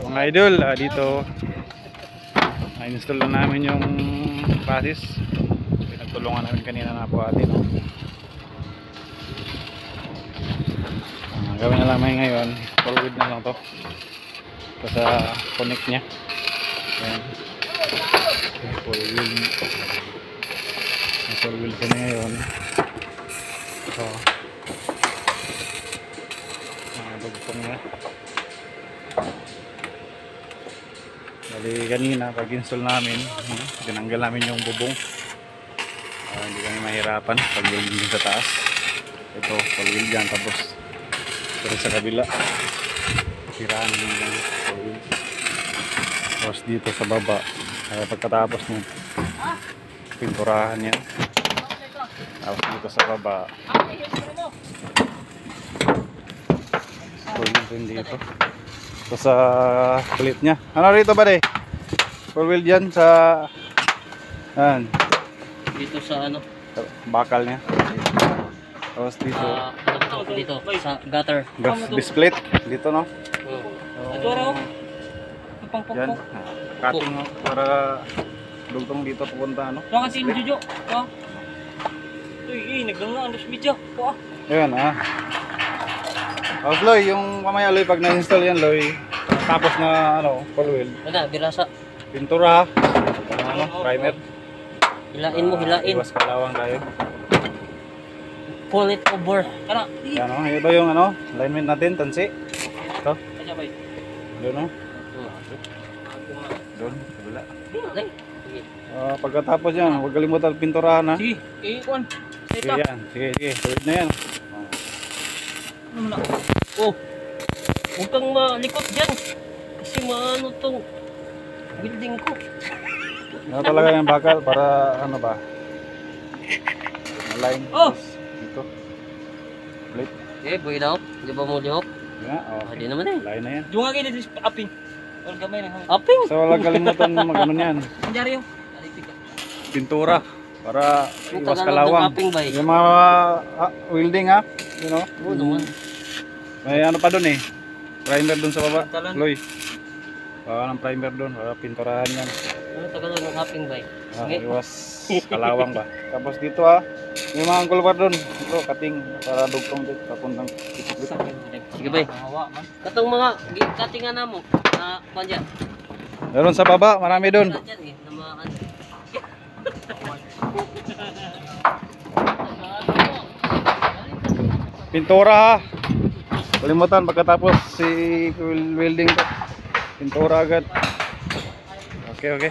Mga idol, dito na-install na namin yung basis. Pinagtulungan namin kanina na po atin, no? Gawin na lang ngayon, forward na lang to sa connect nya. Ayan. Forward ko na ngayon. So dugtong nya. Bali kanina pag install namin, tinanggal namin yung bubong. Hindi kami mahirapan pag welding sa taas. Ito, pag-weld dyan, tapos pero sa kabila siraan yung pag-weld. Tapos dito sa baba, pagkatapos nyo pinturahan yan. Tapos dito sa baba pag-weld rin dito. Tapos sa kulit nya, ano rito ba de? Pag-weld yan sa dito sa ano? Bakal niya. Tapos dito. Dito sa gutter. Split dito, no? Adoro. Yan. Cutting, no? Para dugtong dito pupunta, no? Baka si Jojo. Oh. Uy, nagdanga ang media. Po. Ayun, Tapos Loy, yung mamaya Loy pag na-install yan Loy, tapos na ano, full wheel. Wala, dirasa. Pintura, primer. Hilain mo, hilain. Iwas kalawang tayo. Pull it over. Kana. Yan, no? Ito yung ano, alignment natin, tansi. Ito. Kanya bay. Doon, no? Doon, kabila. Pagkatapos yan, huwag kalimutan pinturahan, ha? Sige, ikon. Sige yan, sige, tuwid na yan. Oh, huwag kang malikot dyan. Kasi maano tong building ko. Ano talaga yung bakal para ano ba? Align. Oh! Dito. Plate. Boy daw. Di ba mo lihok? Yeah, okay. Hindi naman eh. Align na yan. Yung nga ganito aping. Or gamay na. Aping? So wala kalimutan mag-ano yan. Andiyan yun. Pintura. Para iwas kalawang. Bay. Yung mga welding, ha? You know? Oo naman. May ano pa dun eh. Primer dun sa baba. Talan. Loy. Ng primer dun. Para pinturahan yan. Ano tagal ng aping bay? Iwas kalawang ba. Tapos dito may mga kulbar dun. Ito, cutting para dugtong dito. Papuntang dito. Sige bay. Katong mga cuttingan na mo. Na kanya. Meron sa baba, marami dun. Pintura, ha. Kalimutan pagkatapos si welding ko. Pintura agad. Okay.